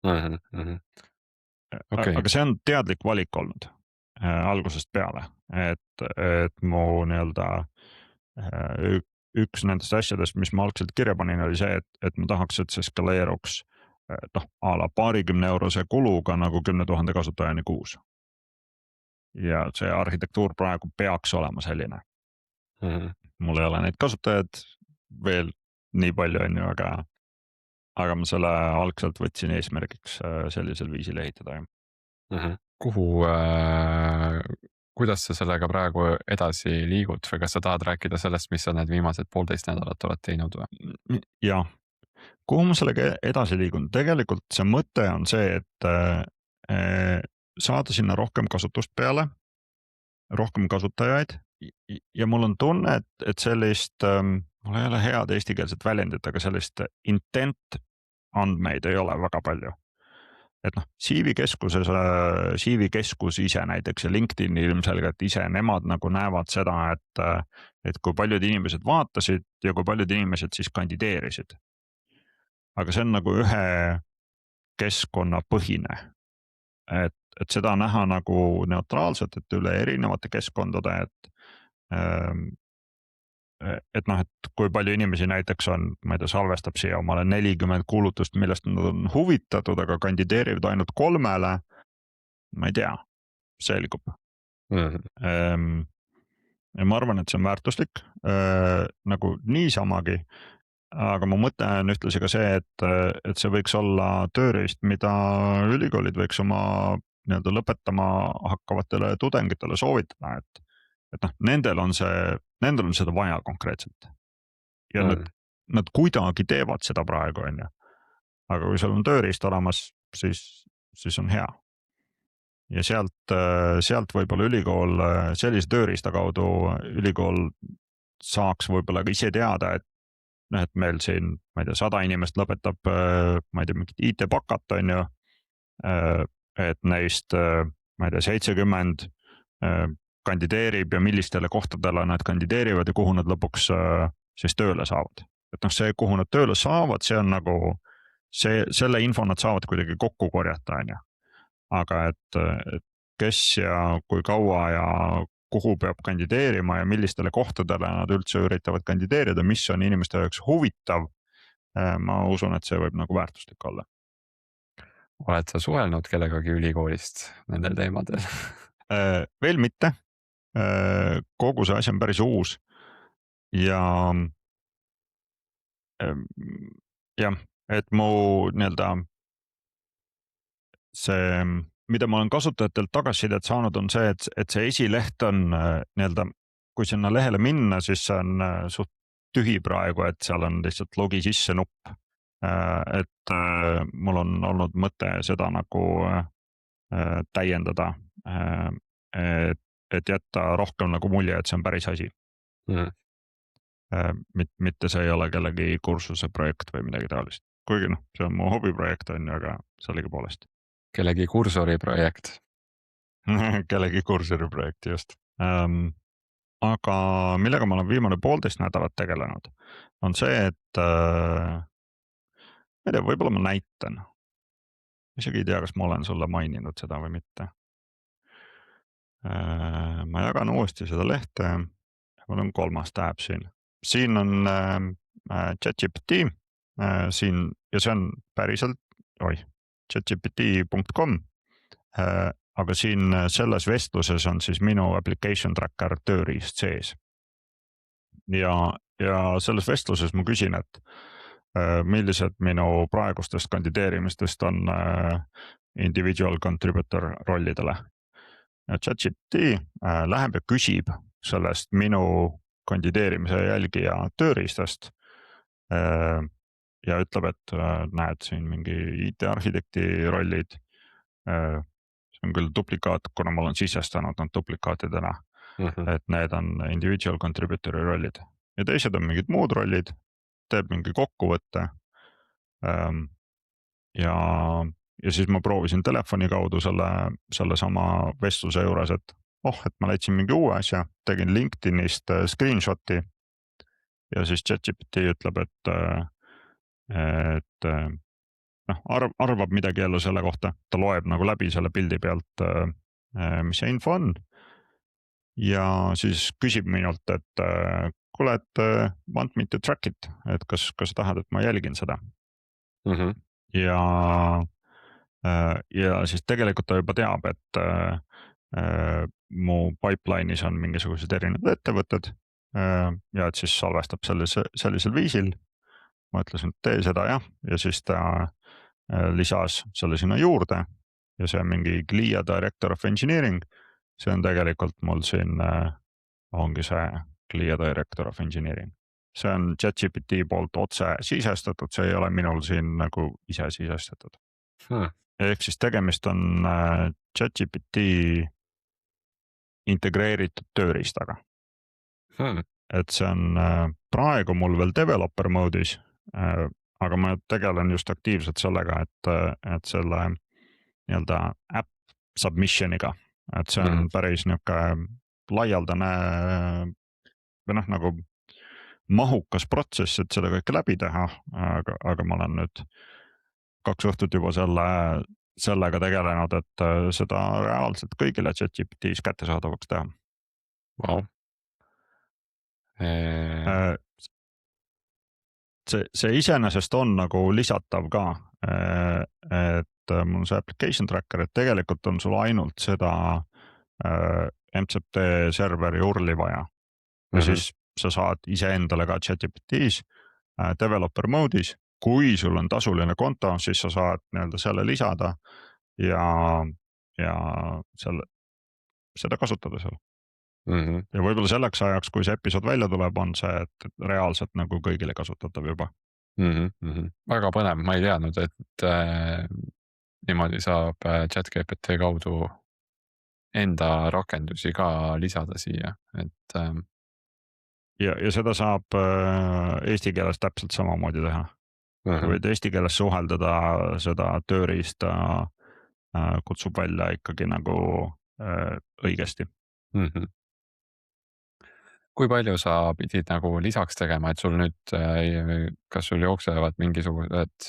Okay. Aga see on teadlik valik olnud algusest peale, et mu nii-öelda üks nendest asjadest, mis ma algselt kirja panin, oli see, et ma tahaks, et see skaleeruks a la paarikümne eurose kuluga nagu 10 000 kasutajani kuus. Ja see arhitektuur praegu peaks olema selline. Mul ei ole neid kasutajaid veel nii palju, on ju, aga ma selle algselt võtsin eesmärgiks sellisel viisil ehitada. Kuidas sa sellega praegu edasi liigud või kas sa tahad rääkida sellest, mis sa need viimased 1,5 nädalat oled teinud või? Jah, kuhu ma sellega edasi liigun? Tegelikult see mõte on see, et saada sinna rohkem kasutust peale, rohkem kasutajaid ja mul on tunne, et sellist, mul ei ole head eestikeelset väljendit, aga sellist intent andmeid ei ole väga palju. Et noh, CV keskus ise näiteks ja LinkedIn ilmselgelt ise, nemad nagu näevad seda, et kui paljud inimesed vaatasid ja kui paljud inimesed siis kandideerisid. Aga see on nagu ühe keskkonna põhine. Et seda näha nagu neutraalselt, et üle erinevate keskkondade, et noh, et kui palju inimesi näiteks on, ma ei tea, salvestab siia omale 40 kuulutust, millest nad on huvitatud, aga kandideerivad ainult 3, ma ei tea, selgub. Ja ma arvan, et see on väärtuslik nagu niisamagi, aga mu mõte on ühtlasi ka see, et see võiks olla tööriist, mida ülikoolid võiks oma nii-öelda lõpetama hakkavatele tudengitele soovitada, et noh, nendel on seda vaja konkreetselt. Ja nad kuidagi teevad seda praegu, on ju. Aga kui seal on tööriist olemas, siis on hea. Ja sealt võib-olla ülikool, sellise tööriista kaudu ülikool saaks võib-olla ka ise teada, et meil siin, ma ei tea, 100 inimest lõpetab, ma ei tea, mingit IT-pakat, on ju, et neist, ma ei tea, 70 kandideerib ja millistele kohtadele nad kandideerivad ja kuhu nad lõpuks siis tööle saavad. Et noh, see, kuhu nad tööle saavad, see on nagu, selle info nad saavad kuidagi kokku korjata, on ju. Aga et kes ja kui kaua ja kuhu peab kandideerima ja millistele kohtadele nad üldse üritavad kandideerida, mis on inimeste jaoks huvitav, ma usun, et see võib nagu väärtuslik olla. Oled sa suhelnud kellegagi ülikoolist nendel teemadel? Veel mitte. Kogu see asi on päris uus ja jah, et mu nii-öelda see, mida ma olen kasutajatelt tagasisidet saanud, on see, et see esileht on nii-öelda, kui sinna lehele minna, siis see on suht tühi praegu, et seal on lihtsalt logi sisse nupp. Et mul on olnud mõte seda nagu täiendada, et jätta rohkem nagu mulje, et see on päris asi. Mitte see ei ole kellegi kursuse projekt või midagi taolist. Kuigi noh, see on mu hobiprojekt, on ju, aga sellegi poolest. Kellegi kursori projekt. Kellegi kursori projekt, just. Aga millega ma olen viimane 1,5 nädalat tegelenud, on see, et ma ei tea, võib-olla ma näitan. Isegi ei tea, kas ma olen sulle maininud seda või mitte. Ma jagan uuesti seda lehte, mul on 3. tab siin. Siin on ChatGPT, siin, ja see on päriselt, chatgpt.com, aga siin selles vestluses on siis minu application tracker tööriist sees. Ja selles vestluses ma küsin, et millised minu praegustest kandideerimistest on individual contributor rollidele. ja ChatGPT läheb ja küsib sellest minu kandideerimise jälgija tööriistast ja ütleb, et näed siin mingi IT-arhitekti rollid. see on küll duplikaat, kuna ma olen sisestanud nad duplikaatidena, et need on individual contributor'i rollid ja teised on mingid muud rollid, teeb mingi kokkuvõtte. ja siis ma proovisin telefoni kaudu sellesama vestluse juures, et et ma leidsin mingi uue asja, tegin LinkedInist screenshot'i ja siis ChatGPT ütleb, et arvab midagi jälle selle kohta, ta loeb nagu läbi selle pildi pealt, mis see info on. ja siis küsib minult, et kuule, et want me to track it, et kas tahad, et ma jälgin seda. ja siis tegelikult ta juba teab, et mu pipeline'is on mingisugused erinevad ettevõtted ja et siis salvestab sellisel viisil. ma ütlesin, et tee seda jah, ja siis ta lisas selle sinna juurde ja see on mingi CLIA Director of Engineering. see on tegelikult mul siin ongi see CLIA Director of Engineering. see on ChatGPT poolt otse sisestatud, see ei ole minul siin nagu ise sisestatud. ehk siis tegemist on ChatGPT integreeritud tööriistaga. et see on praegu mul veel developer mode'is, aga ma tegelen just aktiivselt sellega, et selle nii-öelda äpp submission'iga, et see on päris niisugune laialdane või nagu mahukas protsess, et seda kõike läbi teha, aga ma olen nüüd 2 õhtut juba sellega tegelenud, et seda reaalselt kõigile ChatGPT-s kättesaadavaks teha. Wow. see iseenesest on nagu lisatav ka, et mul on see application tracker, et tegelikult on sul ainult seda MCP serveri URL-i vaja ja siis sa saad iseendale ka ChatGPT-s developer mode'is. kui sul on tasuline konto, siis sa saad nii-öelda selle lisada ja seda kasutada seal. ja võib-olla selleks ajaks, kui see episood välja tuleb, on see, et reaalselt nagu kõigile kasutatav juba. Väga põnev, ma ei teadnud, et niimoodi saab ChatGPT kaudu enda rakendusi ka lisada siia, et. ja seda saab eesti keeles täpselt samamoodi teha. võid eesti keeles suheldada, seda tööriista kutsub välja ikkagi nagu õigesti. kui palju sa pidid nagu lisaks tegema, et sul nüüd, kas sul jooksevad mingisugused,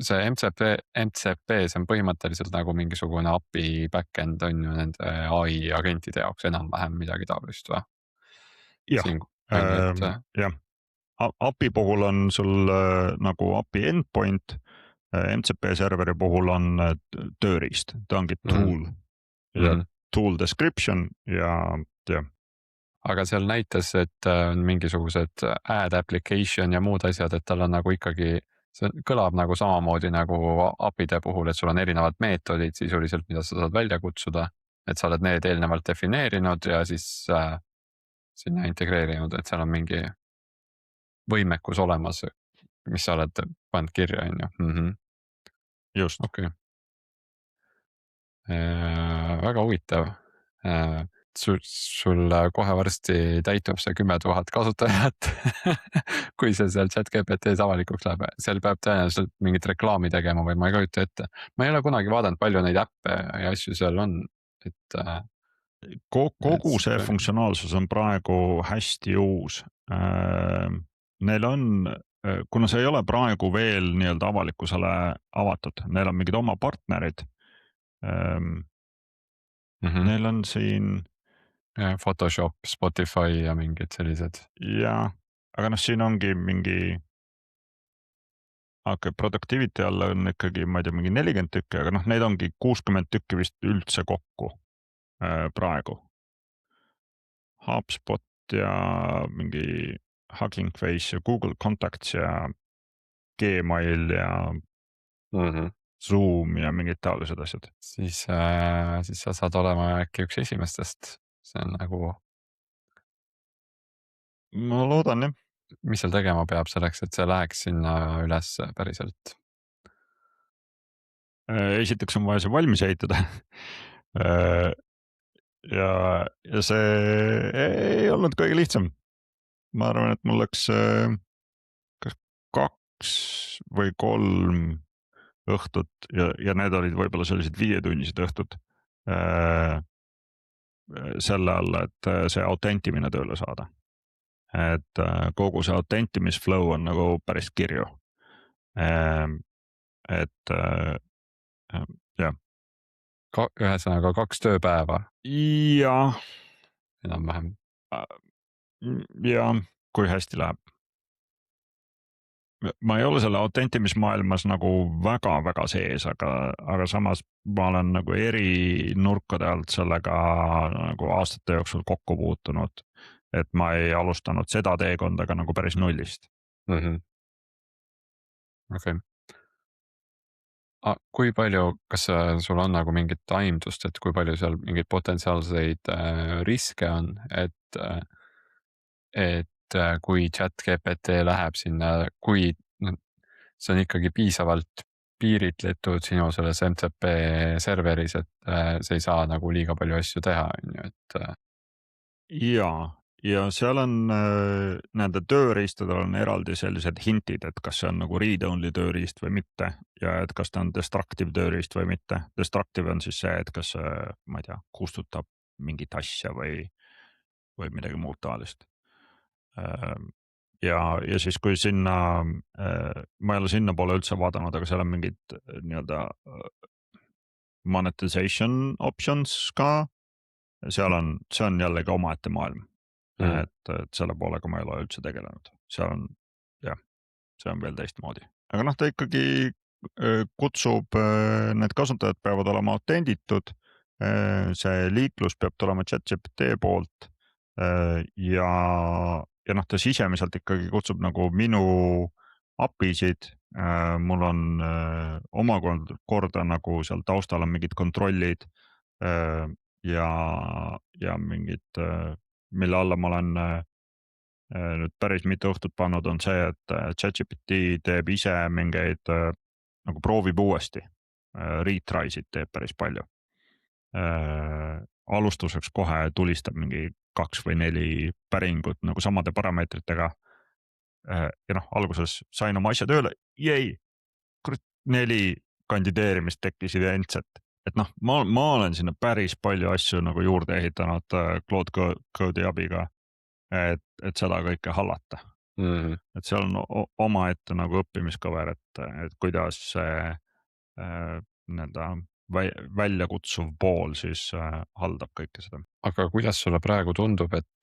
see MCP, see on põhimõtteliselt nagu mingisugune API back-end on ju nende ai agentide jaoks enam-vähem midagi taolist või? jah, API puhul on sul nagu API endpoint, MCP serveri puhul on tööriist, ta ongi tool ja tool description ja. aga seal näitas, et on mingisugused add application ja muud asjad, et tal on nagu ikkagi, see kõlab nagu samamoodi nagu API-de puhul, et sul on erinevad meetodid sisuliselt, mida sa saad välja kutsuda, et sa oled need eelnevalt defineerinud ja siis sinna integreerinud, et seal on mingi võimekus olemas, mis sa oled pannud kirja, on ju. just. okei. Väga huvitav. sul kohe varsti täitub see 10 000 kasutajat kui see seal ChatGPT-s avalikuks läheb, seal peab tõenäoliselt mingit reklaami tegema või ma ei kujuta ette. Ma ei ole kunagi vaadanud, palju neid äppe ja asju seal on, et. kogu see funktsionaalsus on praegu hästi uus. Neil on, kuna see ei ole praegu veel nii-öelda avalikkusele avatud, neil on mingid oma partnerid. Neil on siin Photoshop, Spotify ja mingid sellised. ja, aga siin ongi mingi productivity all on ikkagi, ma ei tea, mingi 40 tükki, aga neid ongi 60 tükki vist üldse kokku praegu. HubSpot ja mingi Hugging Face ja Google Contacts ja Gmail ja Zoom ja mingid taolised asjad. siis sa saad olema äkki üks esimestest, see on nagu, Ma loodan jah. mis seal tegema peab selleks, et see läheks sinna üles päriselt? Esiteks on vaja see valmis ehitada ja see ei olnud kõige lihtsam. Ma arvan, et mul läks kas 2 või 3 õhtut ja need olid võib-olla sellised 5-tunnised õhtud selle alla, et see autentimine tööle saada. Et kogu see autentimisflow on nagu päris kirju. Et jah. Ühesõnaga 2 tööpäeva jah, enam-vähem. ja kui hästi läheb. Ma ei ole selle autentimismaailmas nagu väga sees, aga samas ma olen nagu eri nurkade alt sellega nagu aastate jooksul kokku puutunud. Et ma ei alustanud seda teekonda ka nagu päris nullist. Okei. Kui palju, kas sul on nagu mingit aimdust, et kui palju seal mingeid potentsiaalseid riske on, et kui ChatGPT läheb sinna, kui see on ikkagi piisavalt piiritletud sinu selles MCP serveris, et see ei saa nagu liiga palju asju teha, on ju, et. Ja seal on nende tööriistadel on eraldi sellised hintid, et kas see on nagu read-only tööriist või mitte ja et kas ta on destructive tööriist või mitte. Destructive on siis see, et kas ma ei tea, kustutab mingit asja või midagi muud taolist. Ja siis kui sinna, ma ei ole sinna poole üldse vaadanud, aga seal on mingid nii-öelda monetization options ka. See on jällegi omaette maailm. Et selle poolega ma ei ole üldse tegelenud. See on veel teistmoodi. Aga noh, ta ikkagi kutsub, need kasutajad peavad olema autenditud. See liiklus peab tulema ChatGPT poolt ja noh, ta sisemiselt ikkagi kutsub nagu minu API-sid. Mul on omakorda nagu seal taustal on mingid kontrollid ja mingid, mille alla ma olen nüüd päris mitu õhtut pannud, on see, et ChatGPT teeb ise mingeid nagu proovib uuesti. Retry'sid teeb päris palju. Alustuseks kohe tulistab mingi 2 või 4 päringut nagu samade parameetritega. Ja noh, alguses sain oma asja tööle, 4 kandideerimist tekkis identset. Et noh, ma olen sinna päris palju asju nagu juurde ehitanud Claude Code'i abiga, et seda kõike hallata. Et seal on omaette nagu õppimiskõver, et kuidas see nii-öelda väljakutsuv pool siis haldab kõike seda. Aga kuidas sulle praegu tundub, et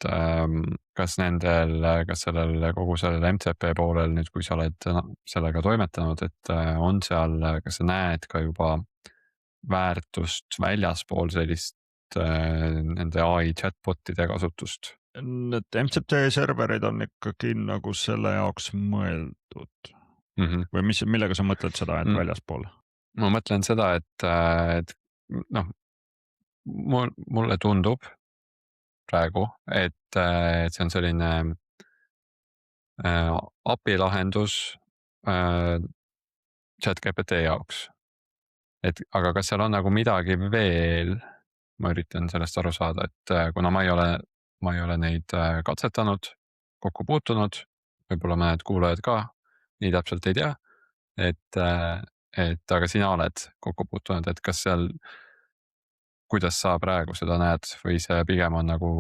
kas sellel kogu sellel MCP poolel nüüd, kui sa oled sellega toimetanud, et on seal, kas sa näed ka juba väärtust väljaspool sellist nende ai chatbotide kasutust? Need MCP serverid on ikkagi nagu selle jaoks mõeldud. Või millega sa mõtled seda, et väljaspool? Ma mõtlen seda, et noh, mulle tundub praegu, et see on selline API lahendus ChatGPT jaoks. Aga kas seal on nagu midagi veel, ma üritan sellest aru saada, et kuna ma ei ole neid katsetanud, kokku puutunud, võib-olla mõned kuulajad ka nii täpselt ei tea, et aga sina oled kokku puutunud, et kas seal, kuidas sa praegu seda näed või see pigem on nagu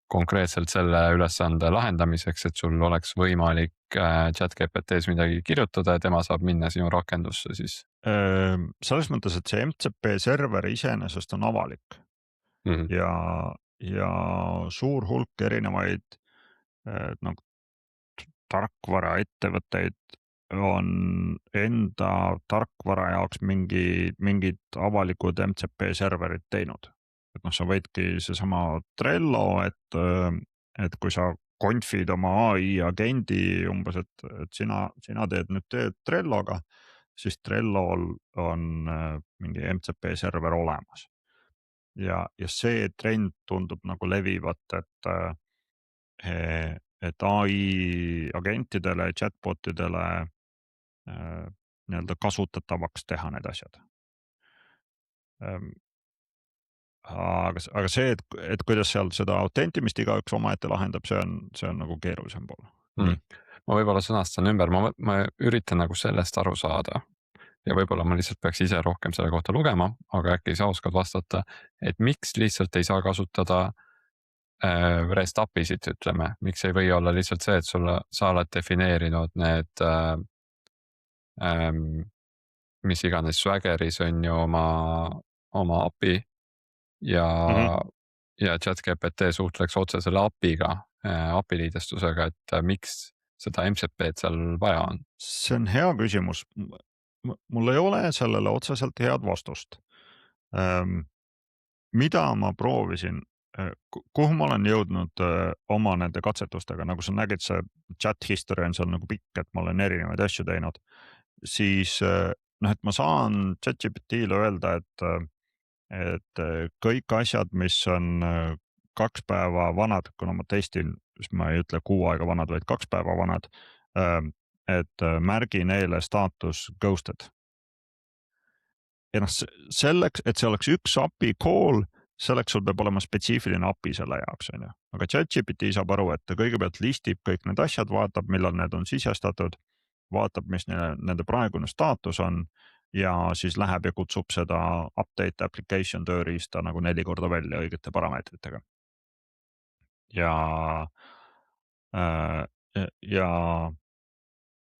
konkreetselt selle ülesande lahendamiseks, et sul oleks võimalik ChatGPT-s midagi kirjutada ja tema saab minna sinu rakendusse siis? Selles mõttes, et see MCP server iseenesest on avalik ja suur hulk erinevaid nagu tarkvaraettevõtteid on enda tarkvara jaoks mingid avalikud MCP serverid teinud. Et noh, sa võidki seesama Trello, et kui sa conf'id oma ai agendi umbes, et sina teed nüüd tööd Trelloga, siis Trello'l on mingi MCP server olemas. Ja see trend tundub nagu levivat, et ai agentidele, chatbotidele nii-öelda kasutatavaks teha need asjad. Aga see, et kuidas seal seda autentimist igaüks omaette lahendab, see on nagu keerulisem pool. Nii. Ma võib-olla sõnastan ümber, ma üritan nagu sellest aru saada ja võib-olla ma lihtsalt peaks ise rohkem selle kohta lugema, aga äkki sa oskad vastata, et miks lihtsalt ei saa kasutada REST API-sid, ütleme, miks ei või olla lihtsalt see, et sa oled defineerinud need mis iganes Swaggeris on ju oma API ja ja ChatGPT suhtleks otse selle API-ga, API liidestusega, et miks seda MCP-d seal vaja on? See on hea küsimus. Mul ei ole sellele otseselt head vastust. Mida ma proovisin, kuhu ma olen jõudnud oma nende katsetustega, nagu sa nägid, see chat history on seal nagu pikk, et ma olen erinevaid asju teinud, siis noh, et ma saan ChatGPT-le öelda, et kõik asjad, mis on 2 päeva vanad, kuna ma testin, siis ma ei ütle kuu aega vanad, vaid 2 päeva vanad, et märgi neile staatus ghosted. Ja noh, selleks, et see oleks üks API call, selleks sul peab olema spetsiifiline API selle jaoks, on ju. Aga ChatGPT saab aru, et ta kõigepealt listib kõik need asjad, vaatab, millal need on sisestatud, vaatab, mis nende praegune staatus on ja siis läheb ja kutsub seda update application tööriista nagu 4 korda välja õigete parameetritega. Ja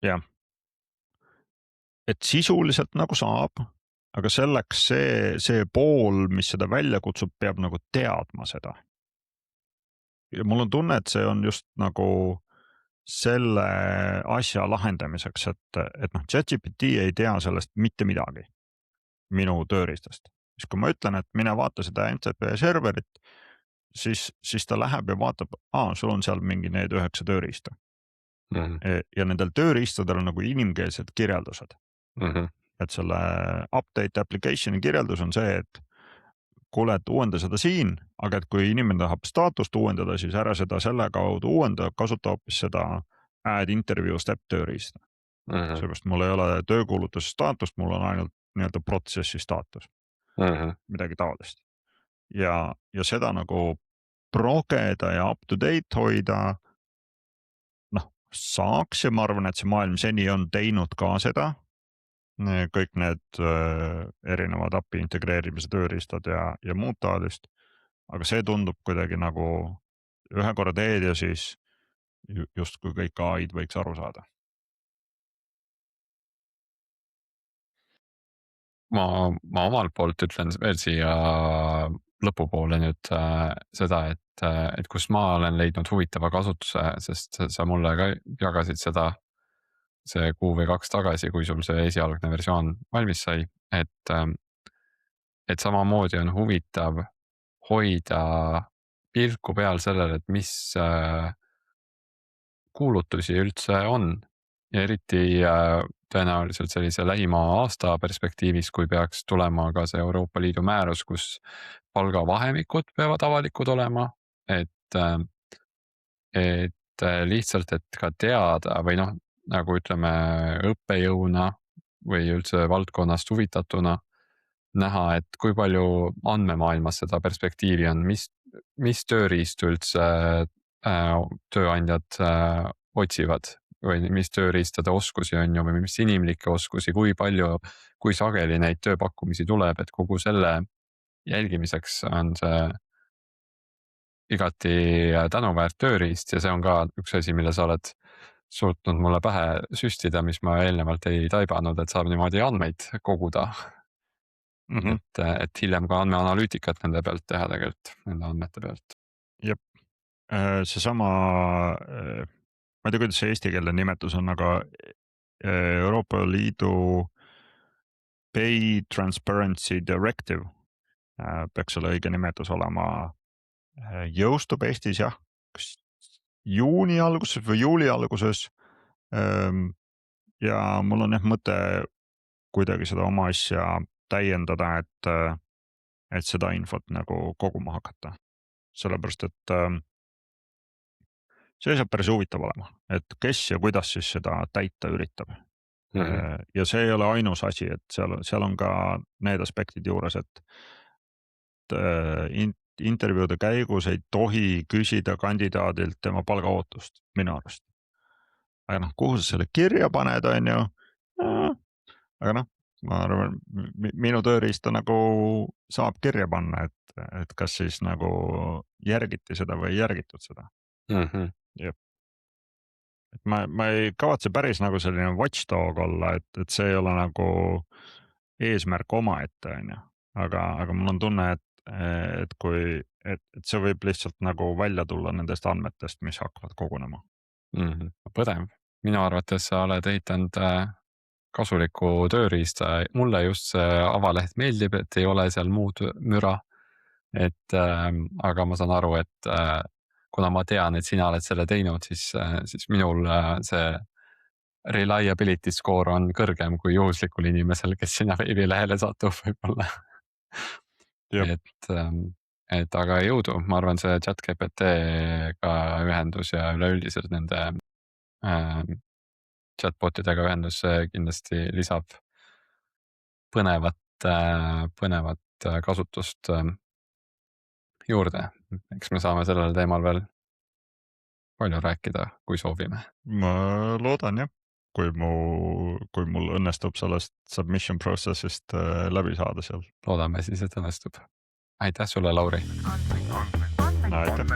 jah, et sisuliselt nagu saab, aga selleks see pool, mis seda välja kutsub, peab nagu teadma seda. Ja mul on tunne, et see on just nagu selle asja lahendamiseks, et noh, ChatGPT ei tea sellest mitte midagi minu tööriistast. Siis kui ma ütlen, et mine vaata seda MCP serverit, siis ta läheb ja vaatab, sul on seal mingi need 9 tööriista. Ja nendel tööriistadel on nagu inimkeelsed kirjeldused. Et selle update application'i kirjeldus on see, et kuule, et uuenda seda siin, aga et kui inimene tahab staatust uuendada, siis ära seda selle kaudu uuenda, kasuta hoopis seda add interview step tööriista. Seepärast mul ei ole töökuulutuse staatust, mul on ainult nii-öelda protsessi staatus. Midagi taolist. Ja seda nagu progeda ja up to date hoida, noh, saaks ja ma arvan, et see maailm seni on teinud ka seda. Kõik need erinevad API integreerimise tööriistad ja muud taolist, aga see tundub kuidagi nagu ühe korra teed ja siis justkui kõik ai-d võiks aru saada. Ma omalt poolt ütlen veel siia lõpupoole nüüd seda, et kus ma olen leidnud huvitava kasutuse, sest sa mulle ka jagasid seda see kuu või 2 tagasi, kui sul see esialgne versioon valmis sai, et samamoodi on huvitav hoida pilku peal sellele, et mis kuulutusi üldse on ja eriti tõenäoliselt sellise lähima aasta perspektiivis, kui peaks tulema ka see Euroopa Liidu määrus, kus palgavahemikud peavad avalikud olema, et lihtsalt, et ka teada või noh, nagu ütleme õppejõuna või üldse valdkonnast huvitatuna näha, et kui palju andmemaailmas seda perspektiivi on, mis tööriistu üldse tööandjad otsivad või mis tööriistade oskusi on ju või mis inimlikke oskusi, kui palju, kui sageli neid tööpakkumisi tuleb, et kogu selle jälgimiseks on see igati tänuväärt tööriist ja see on ka üks asi, mille sa oled suutnud mulle pähe süstida, mis ma eelnevalt ei taibanud, et saab niimoodi andmeid koguda. Et hiljem ka andmeanalüütikat nende pealt teha tegelikult, nende andmete pealt. Jep, seesama, ma ei tea, kuidas see eestikeelne nimetus on, aga Euroopa Liidu Pay Transparency Directive peaks selle õige nimetus olema, jõustub Eestis jah, kas juuni alguses või juuli alguses. Ja mul on jah mõte kuidagi seda oma asja täiendada, et seda infot nagu koguma hakata. Sellepärast, et see saab päris huvitav olema, et kes ja kuidas siis seda täita üritab. Ja see ei ole ainus asi, et seal on ka need aspektid juures, et intervjuude käigus ei tohi küsida kandidaadilt tema palgaootust minu arust. Aga noh, kuhu sa selle kirja paned, on ju. Aga noh, ma arvan, minu tööriista nagu saab kirja panna, et kas siis nagu järgiti seda või ei järgitud seda. Jep. Et ma ei kavatse päris nagu selline watchdog olla, et see ei ole nagu eesmärk omaette, on ju. Aga mul on tunne, et see võib lihtsalt nagu välja tulla nendest andmetest, mis hakkavad kogunema. Põnev. Minu arvates sa oled ehitanud kasulikku tööriista. Mulle just see avaleht meeldib, et ei ole seal muud müra. Aga ma saan aru, et kuna ma tean, et sina oled selle teinud, siis minul see reliability score on kõrgem kui juhuslikul inimesel, kes sinna veebilehele satub võib-olla. Aga jõudu, ma arvan, see ChatGPT-ga ühendus ja üleüldiselt nende chatbotidega ühendus kindlasti lisab põnevat kasutust juurde. Eks me saame sellel teemal veel palju rääkida, kui soovime. Ma loodan jah, kui mul õnnestub sellest submission process'ist läbi saada seal. Loodame siis, et õnnestub. Aitäh sulle, Lauri. Aitäh.